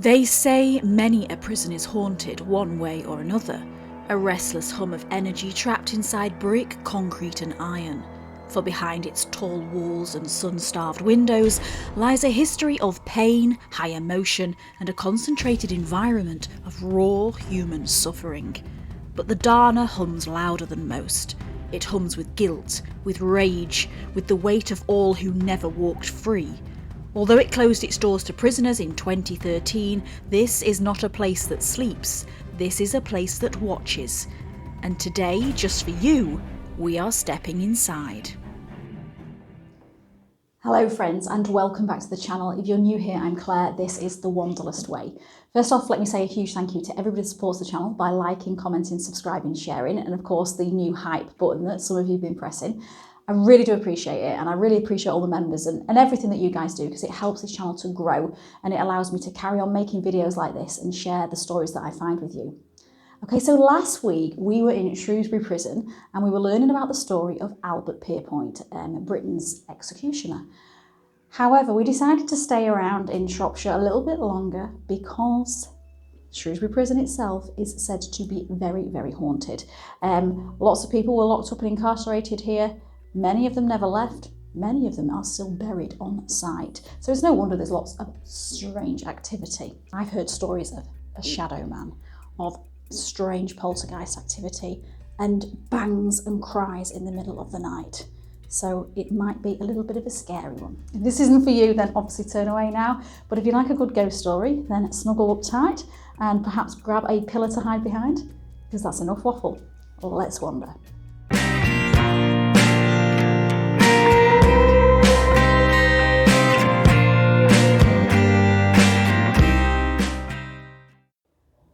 They say many a prison is haunted one way or another, a restless hum of energy trapped inside brick, concrete and iron. For behind its tall walls and sun-starved windows lies a history of pain, high emotion and a concentrated environment of raw human suffering. But the Dana hums louder than most. It hums with guilt, with rage, with the weight of all who never walked free. Although it closed its doors to prisoners in 2013, this is not a place that sleeps, this is a place that watches. And today, just for you, we are stepping inside. Hello friends and welcome back to the channel. If you're new here, I'm Claire, this is The Wanderlust Way. First off, let me say a huge thank you to everybody that supports the channel by liking, commenting, subscribing, sharing, and of course the new hype button that some of you have been pressing. I really do appreciate it, and I really appreciate all the members and everything that you guys do, because it helps this channel to grow and it allows me to carry on making videos like this and share the stories that I find with you. Okay, so last week we were in Shrewsbury Prison and we were learning about the story of Albert Pierpoint, Britain's executioner. However, we decided to stay around in Shropshire a little bit longer because Shrewsbury Prison itself is said to be very, very haunted. Lots of people were locked up and incarcerated here. Many of them never left. Many of them are still buried on site. So it's no wonder there's lots of strange activity. I've heard stories of a shadow man, of strange poltergeist activity, and bangs and cries in the middle of the night. So it might be a little bit of a scary one. If this isn't for you, then obviously turn away now. But if you like a good ghost story, then snuggle up tight and perhaps grab a pillar to hide behind, because that's enough waffle. Let's wander.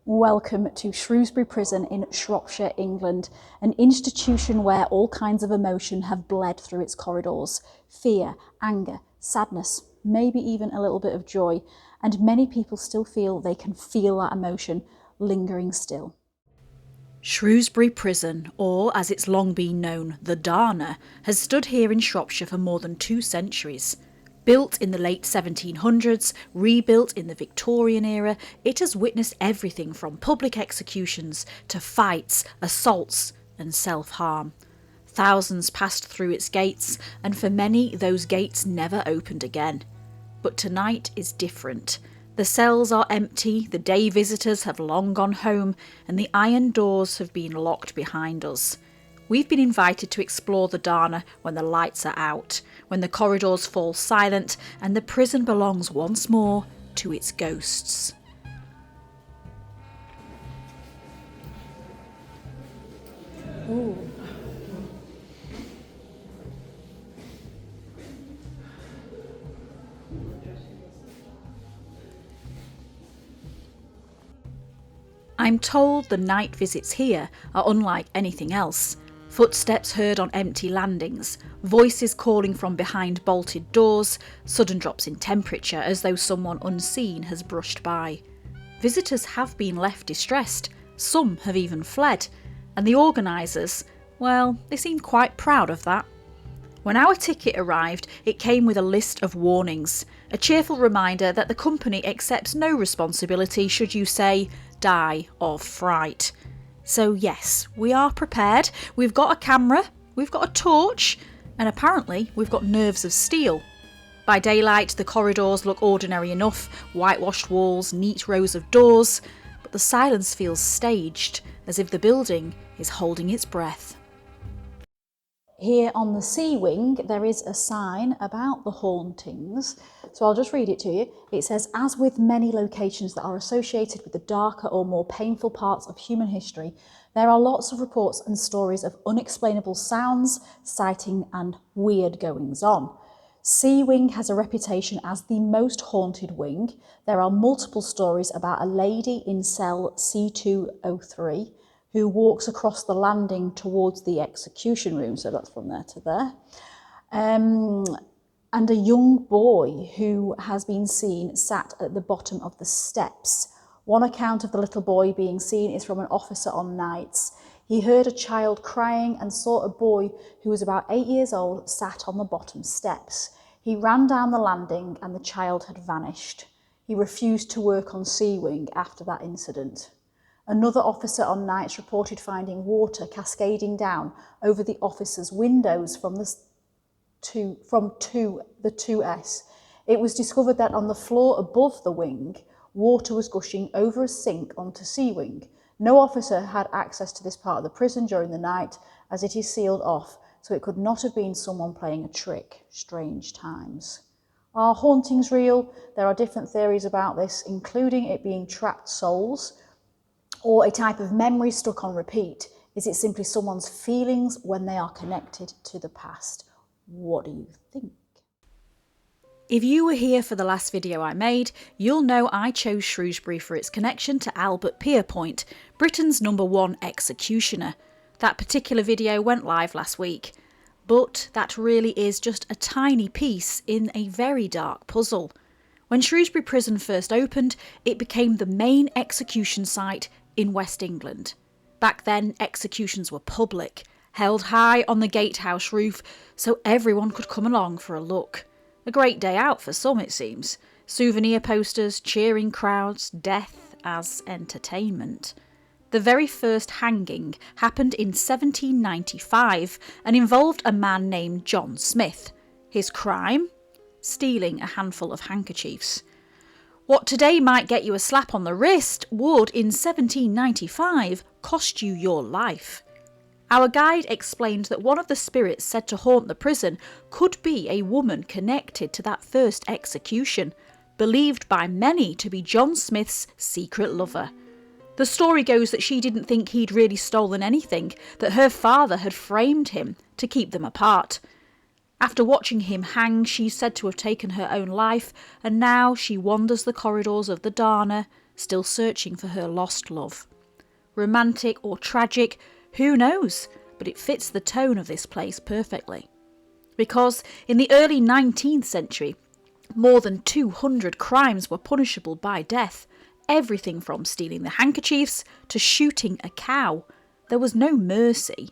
Welcome to Shrewsbury Prison in Shropshire, England, an institution where all kinds of emotion have bled through its corridors. Fear, anger, sadness, maybe even a little bit of joy, and many people still feel they can feel that emotion lingering still. Shrewsbury Prison, or as it's long been known, the Dana, has stood here in Shropshire for more than 2 centuries. Built in the late 1700s, rebuilt in the Victorian era, it has witnessed everything from public executions to fights, assaults and self-harm. Thousands passed through its gates, and for many those gates never opened again. But tonight is different. The cells are empty, the day visitors have long gone home, and the iron doors have been locked behind us. We've been invited to explore the Dana when the lights are out, when the corridors fall silent and the prison belongs once more to its ghosts. Ooh. I'm told the night visits here are unlike anything else. Footsteps heard on empty landings, voices calling from behind bolted doors, sudden drops in temperature as though someone unseen has brushed by. Visitors have been left distressed, some have even fled, and the organisers, well, they seem quite proud of that. When our ticket arrived, it came with a list of warnings, a cheerful reminder that the company accepts no responsibility should you, say, die of fright. So yes, we are prepared. We've got a camera, we've got a torch, and apparently we've got nerves of steel. By daylight, the corridors look ordinary enough, whitewashed walls, neat rows of doors, but the silence feels staged, as if the building is holding its breath. Here on the sea wing, there is a sign about the hauntings. So I'll just read it to you. It says, as with many locations that are associated with the darker or more painful parts of human history, there are lots of reports and stories of unexplainable sounds, sighting and weird goings on. Sea Wing has a reputation as the most haunted wing. There are multiple stories about a lady in cell C203 who walks across the landing towards the execution room, so that's from there to there, and a young boy who has been seen sat at the bottom of the steps. One account of the little boy being seen is from an officer on nights. He heard a child crying and saw a boy who was about 8 years old sat on the bottom steps. He ran down the landing and the child had vanished. He refused to work on Sea Wing after that incident. Another officer on nights reported finding water cascading down over the officers' windows from the 2S. It was discovered that on the floor above the wing, water was gushing over a sink onto Sea Wing. No officer had access to this part of the prison during the night, as it is sealed off, so it could not have been someone playing a trick. Strange times. Are hauntings real? There are different theories about this, including it being trapped souls or a type of memory stuck on repeat. Is it simply someone's feelings when they are connected to the past? What do you think? If you were here for the last video I made, you'll know I chose Shrewsbury for its connection to Albert Pierpoint, Britain's #1 executioner. That particular video went live last week. But that really is just a tiny piece in a very dark puzzle. When Shrewsbury Prison first opened, it became the main execution site in West England. Back then, executions were public, held high on the gatehouse roof, so everyone could come along for a look. A great day out for some, it seems. Souvenir posters, cheering crowds, death as entertainment. The very first hanging happened in 1795 and involved a man named John Smith. His crime? Stealing a handful of handkerchiefs. What today might get you a slap on the wrist would, in 1795, cost you your life. Our guide explained that one of the spirits said to haunt the prison could be a woman connected to that first execution, believed by many to be John Smith's secret lover. The story goes that she didn't think he'd really stolen anything, that her father had framed him to keep them apart. After watching him hang, she's said to have taken her own life, and now she wanders the corridors of the Dana, still searching for her lost love. Romantic or tragic, who knows? But it fits the tone of this place perfectly. Because in the early 19th century, more than 200 crimes were punishable by death. Everything from stealing the handkerchiefs to shooting a cow. There was no mercy.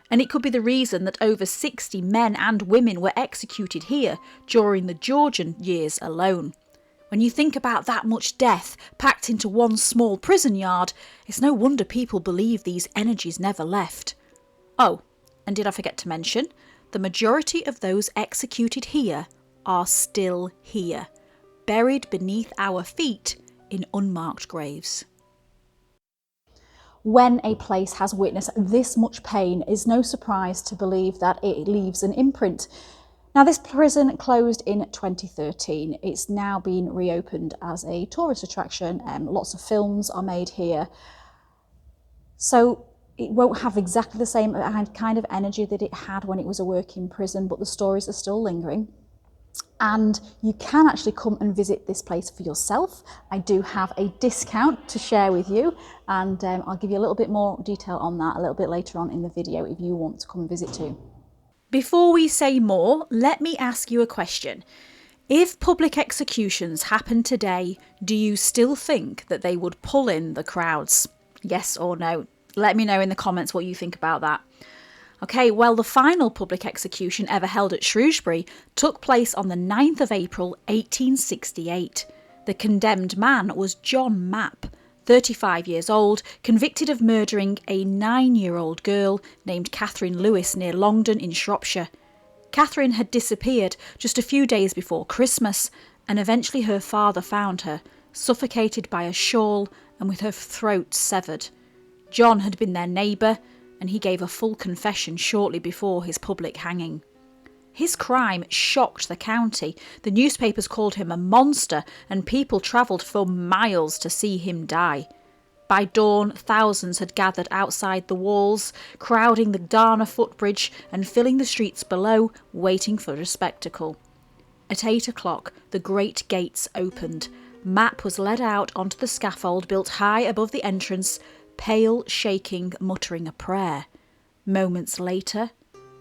And it could be the reason that over 60 men and women were executed here during the Georgian years alone. When you think about that much death packed into one small prison yard, it's no wonder people believe these energies never left. Oh, and did I forget to mention, the majority of those executed here are still here, buried beneath our feet in unmarked graves. When a place has witnessed this much pain, it's no surprise to believe that it leaves an imprint. Now, this prison closed in 2013. It's now been reopened as a tourist attraction. Lots of films are made here. So it won't have exactly the same kind of energy that it had when it was a working prison, but the stories are still lingering. And you can actually come and visit this place for yourself. I do have a discount to share with you, and I'll give you a little bit more detail on that a little bit later on in the video if you want to come and visit too. Before we say more, let me ask you a question. If public executions happened today, do you still think that they would pull in the crowds? Yes or no? Let me know in the comments what you think about that. Okay, well, the final public execution ever held at Shrewsbury took place on the 9th of April 1868. The condemned man was John Mapp, 35 years old, convicted of murdering a 9-year-old girl named Catherine Lewis near Longdon in Shropshire. Catherine had disappeared just a few days before Christmas, and eventually her father found her, suffocated by a shawl and with her throat severed. John had been their neighbour, and he gave a full confession shortly before his public hanging. His crime shocked the county. The newspapers called him a monster, and people travelled for miles to see him die. By dawn, thousands had gathered outside the walls, crowding the Dana footbridge and filling the streets below, waiting for a spectacle. At 8 o'clock, the great gates opened. Mapp was led out onto the scaffold built high above the entrance, pale, shaking, muttering a prayer. Moments later,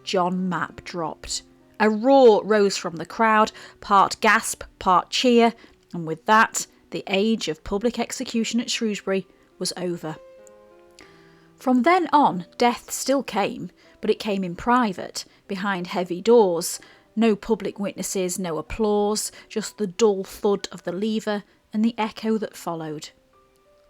John Mapp dropped. A roar rose from the crowd, part gasp, part cheer, and with that, the age of public execution at Shrewsbury was over. From then on, death still came, but it came in private, behind heavy doors. No public witnesses, no applause, just the dull thud of the lever and the echo that followed.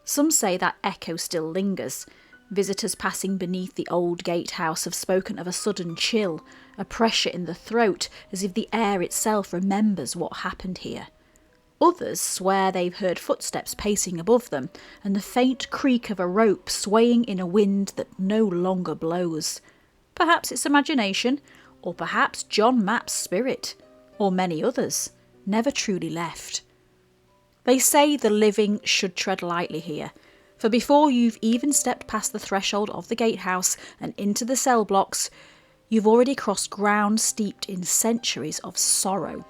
Some say that echo still lingers. Visitors passing beneath the old gatehouse have spoken of a sudden chill, a pressure in the throat, as if the air itself remembers what happened here. Others swear they've heard footsteps pacing above them, and the faint creak of a rope swaying in a wind that no longer blows. Perhaps it's imagination, or perhaps John Mapp's spirit, or many others, never truly left. They say the living should tread lightly here, for before you've even stepped past the threshold of the gatehouse and into the cell blocks, you've already crossed ground steeped in centuries of sorrow.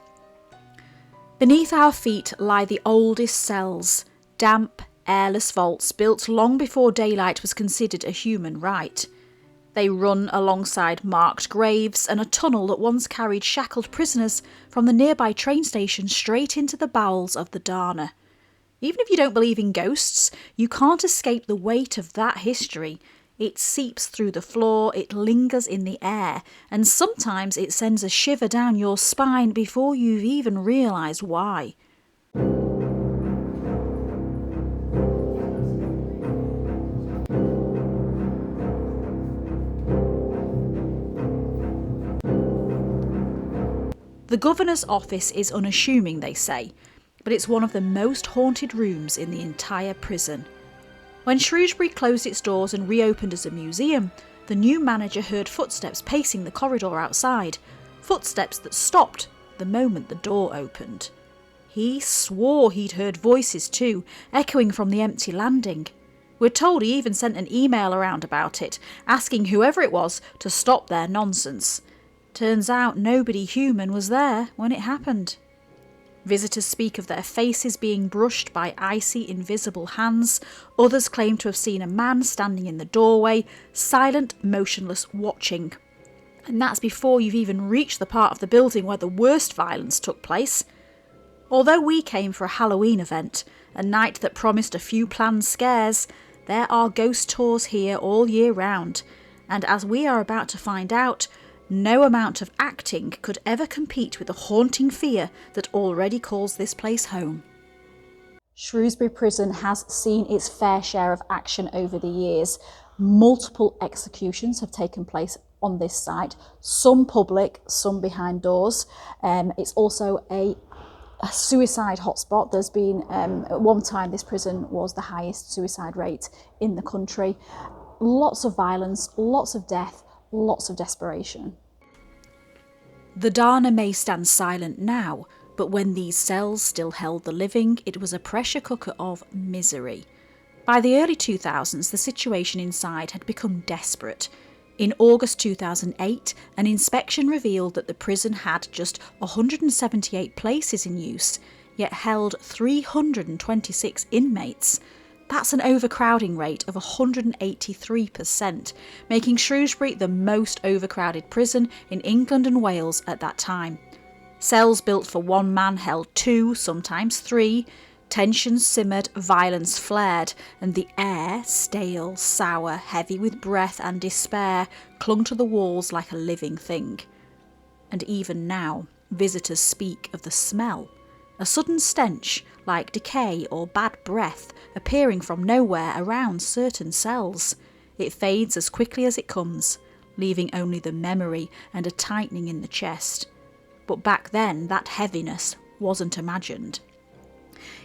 Beneath our feet lie the oldest cells, damp, airless vaults built long before daylight was considered a human right. They run alongside marked graves and a tunnel that once carried shackled prisoners from the nearby train station straight into the bowels of the Dana. Even if you don't believe in ghosts, you can't escape the weight of that history. It seeps through the floor, it lingers in the air, and sometimes it sends a shiver down your spine before you've even realised why. The governor's office is unassuming, they say, but it's one of the most haunted rooms in the entire prison. When Shrewsbury closed its doors and reopened as a museum, the new manager heard footsteps pacing the corridor outside, footsteps that stopped the moment the door opened. He swore he'd heard voices too, echoing from the empty landing. We're told he even sent an email around about it, asking whoever it was to stop their nonsense. Turns out nobody human was there when it happened. Visitors speak of their faces being brushed by icy, invisible hands. Others claim to have seen a man standing in the doorway, silent, motionless, watching. And that's before you've even reached the part of the building where the worst violence took place. Although we came for a Halloween event, a night that promised a few planned scares, there are ghost tours here all year round. And as we are about to find out, no amount of acting could ever compete with the haunting fear that already calls this place home. Shrewsbury Prison has seen its fair share of action over the years. Multiple executions have taken place on this site, some public, some behind doors. It's also a suicide hotspot. There's been, at one time, this prison was the highest suicide rate in the country. Lots of violence, lots of death, lots of desperation. The Dana may stand silent now, but when these cells still held the living, it was a pressure cooker of misery. By the early 2000s, the situation inside had become desperate. In August 2008, an inspection revealed that the prison had just 178 places in use, yet held 326 inmates. That's an overcrowding rate of 183%, making Shrewsbury the most overcrowded prison in England and Wales at that time. Cells built for one man held 2, sometimes 3. Tensions simmered, violence flared, and the air, stale, sour, heavy with breath and despair, clung to the walls like a living thing. And even now, visitors speak of the smell. A sudden stench, like decay or bad breath, appearing from nowhere around certain cells. It fades as quickly as it comes, leaving only the memory and a tightening in the chest. But back then, that heaviness wasn't imagined.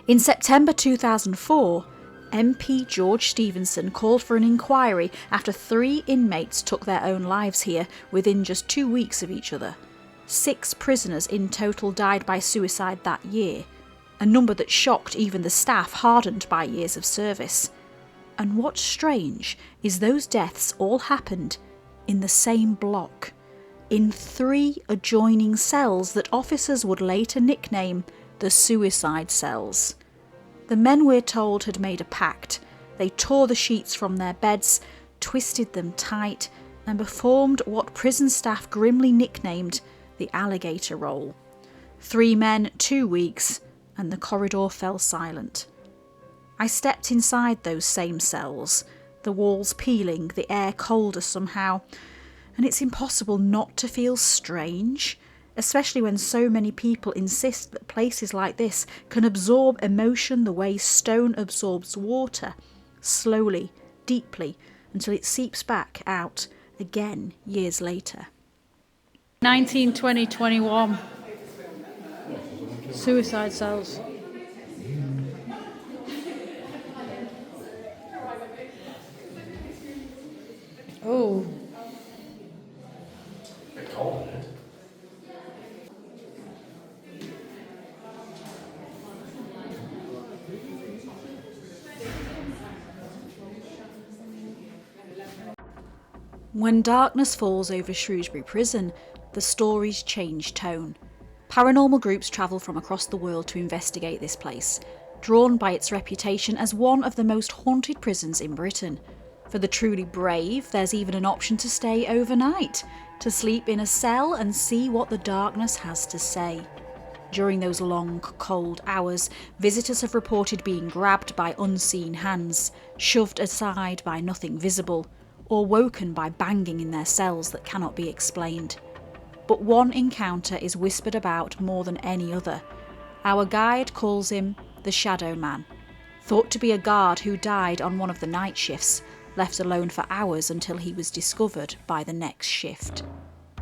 In September 2004, MP George Stephenson called for an inquiry after 3 inmates took their own lives here within just 2 weeks of each other. 6 prisoners in total died by suicide that year, a number that shocked even the staff hardened by years of service. And what's strange is those deaths all happened in the same block, in 3 adjoining cells that officers would later nickname the suicide cells. The men, we're told, had made a pact. They tore the sheets from their beds, twisted them tight, and performed what prison staff grimly nicknamed the alligator roll. 3 men, 2 weeks, and the corridor fell silent. I stepped inside those same cells, the walls peeling, the air colder somehow, and it's impossible not to feel strange. especially when so many people insist that places like this can absorb emotion the way stone absorbs water, slowly, deeply, until it seeps back out again years later. 19, 20, 21. Suicide cells. Oh. When darkness falls over Shrewsbury Prison, the stories change tone. Paranormal groups travel from across the world to investigate this place, drawn by its reputation as one of the most haunted prisons in Britain. For the truly brave, there's even an option to stay overnight, to sleep in a cell and see what the darkness has to say. During those long, cold hours, visitors have reported being grabbed by unseen hands, shoved aside by nothing visible, or woken by banging in their cells that cannot be explained. But one encounter is whispered about more than any other. Our guide calls him the Shadow Man, thought to be a guard who died on one of the night shifts, left alone for hours until he was discovered by the next shift.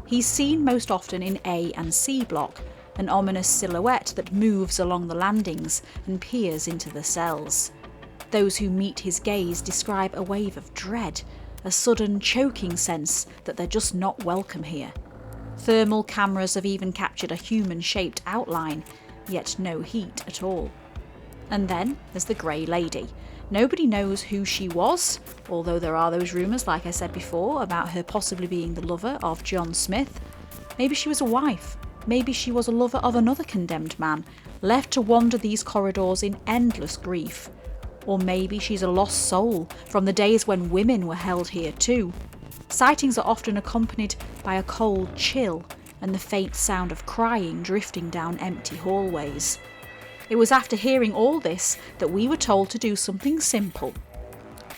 He's seen most often in A and C block, an ominous silhouette that moves along the landings and peers into the cells. Those who meet his gaze describe a wave of dread, a sudden choking sense that they're just not welcome here. Thermal cameras have even captured a human-shaped outline, yet no heat at all. And then there's the Grey Lady. Nobody knows who she was, although there are those rumours, like I said before, about her possibly being the lover of John Smith. Maybe she was a wife. Maybe she was a lover of another condemned man, left to wander these corridors in endless grief. Or maybe she's a lost soul from the days when women were held here too. Sightings are often accompanied by a cold chill and the faint sound of crying drifting down empty hallways. It was after hearing all this that we were told to do something simple.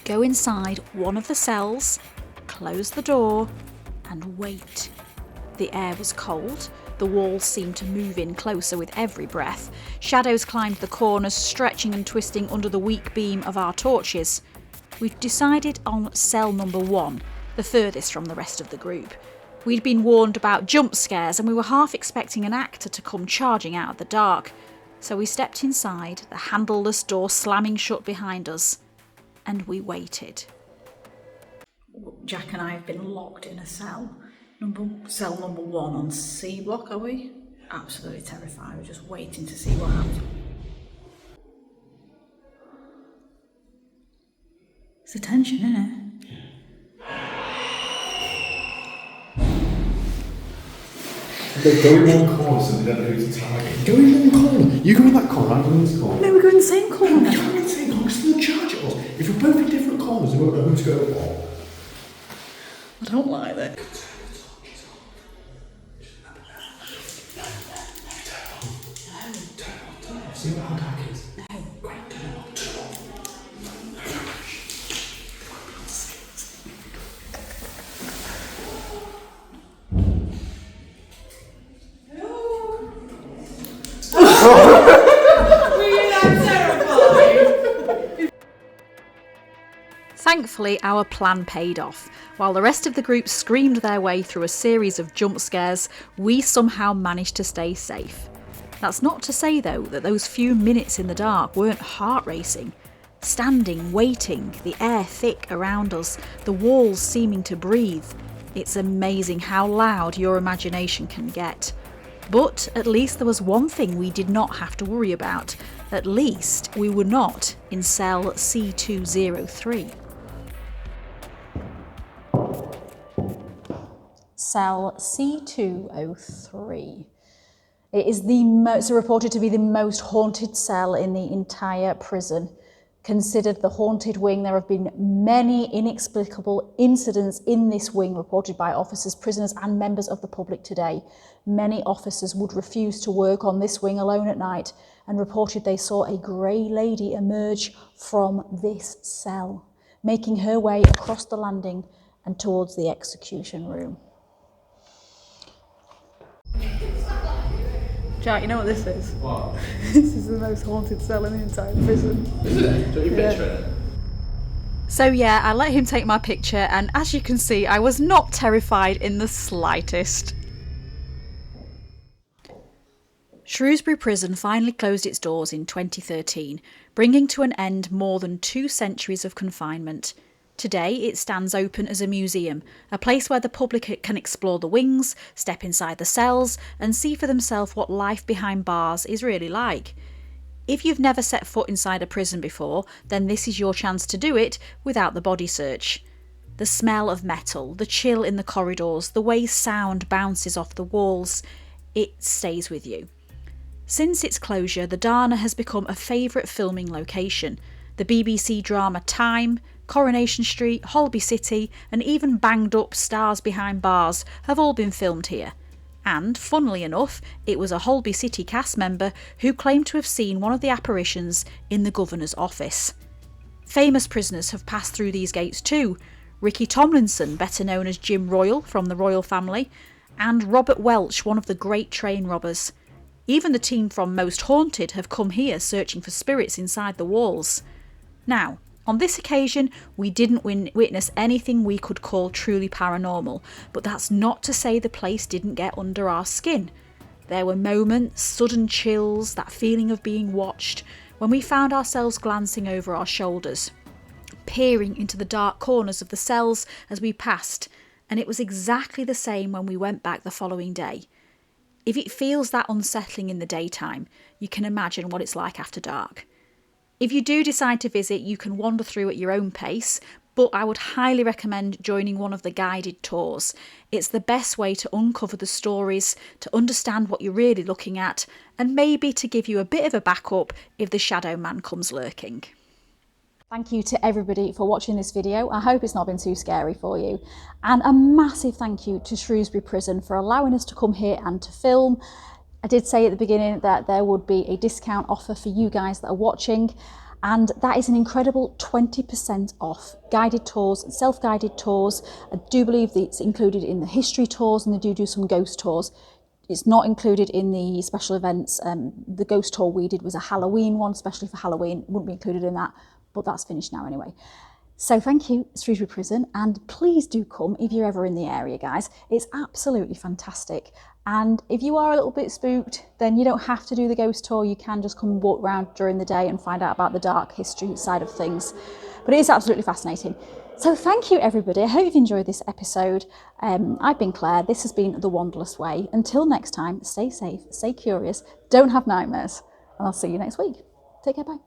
Go inside one of the cells, close the door, and wait. The air was cold. The walls seemed to move in closer with every breath. Shadows climbed the corners, stretching and twisting under the weak beam of our torches. We'd decided on cell number 1, the furthest from the rest of the group. We'd been warned about jump scares and we were half expecting an actor to come charging out of the dark. So we stepped inside, the handleless door slamming shut behind us, and we waited. Jack and I have been locked in a cell. Cell number 1 on C block, are we? Absolutely terrified. We're just waiting to see what happens. It's the tension, isn't it? They go in one corner so they don't know who's to target. Go in one corner. You go in that corner, I go in this corner. No, we go in the same corner. You go in the same corner because they'll charge at us. If you're both in different corners, we won't know who to go for. I don't like that. See what our back is? No. Great, turn it on, turn it on. Thankfully, our plan paid off. While the rest of the group screamed their way through a series of jump scares, we somehow managed to stay safe. That's not to say, though, that those few minutes in the dark weren't heart-racing. Standing, waiting, the air thick around us, the walls seeming to breathe. It's amazing how loud your imagination can get. But at least there was one thing we did not have to worry about. At least we were not in cell C203. Cell C203. It is reported to be the most haunted cell in the entire prison. Considered the haunted wing, there have been many inexplicable incidents in this wing reported by officers, prisoners and members of the public today. Many officers would refuse to work on this wing alone at night and reported they saw a grey lady emerge from this cell, making her way across the landing and towards the execution room. Jack, you know what this is? What? This is the most haunted cell in the entire prison. Is it? Don't you picture it? So yeah, I let him take my picture, and as you can see, I was not terrified in the slightest. Shrewsbury Prison finally closed its doors in 2013, bringing to an end more than 2 centuries of confinement. Today it stands open as a museum, a place where the public can explore the wings, step inside the cells, and see for themselves what life behind bars is really like. If you've never set foot inside a prison before, then this is your chance to do it without the body search. The smell of metal, the chill in the corridors, the way sound bounces off the walls, it stays with you. Since its closure, the Dana has become a favourite filming location. The BBC drama Time, Coronation Street, Holby City, and even banged up Stars Behind Bars have all been filmed here. And, funnily enough, it was a Holby City cast member who claimed to have seen one of the apparitions in the governor's office. Famous prisoners have passed through these gates too. Ricky Tomlinson, better known as Jim Royal from the Royal Family, and Robert Welch, one of the great train robbers. Even the team from Most Haunted have come here searching for spirits inside the walls. Now, on this occasion, we didn't witness anything we could call truly paranormal, but that's not to say the place didn't get under our skin. There were moments, sudden chills, that feeling of being watched, when we found ourselves glancing over our shoulders, peering into the dark corners of the cells as we passed, and it was exactly the same when we went back the following day. If it feels that unsettling in the daytime, you can imagine what it's like after dark. If you do decide to visit, you can wander through at your own pace, but I would highly recommend joining one of the guided tours. It's the best way to uncover the stories, to understand what you're really looking at, and maybe to give you a bit of a backup if the shadow man comes lurking. Thank you to everybody for watching this video. I hope it's not been too scary for you. And a massive thank you to Shrewsbury Prison for allowing us to come here and to film. I did say at the beginning that there would be a discount offer for you guys that are watching, and that is an incredible 20% off. Guided tours, self-guided tours. I do believe that it's included in the history tours, and they do some ghost tours. It's not included in the special events. The ghost tour we did was a Halloween one, especially for Halloween. It wouldn't be included in that, but that's finished now anyway. So thank you, Shrewsbury Prison, and please do come if you're ever in the area, guys. It's absolutely fantastic. And if you are a little bit spooked, then you don't have to do the ghost tour. You can just come and walk around during the day and find out about the dark history side of things. But it is absolutely fascinating. So thank you, everybody. I hope you've enjoyed this episode. I've been Claire. This has been The Wanderlust Way. Until next time, stay safe, stay curious, don't have nightmares, and I'll see you next week. Take care, bye.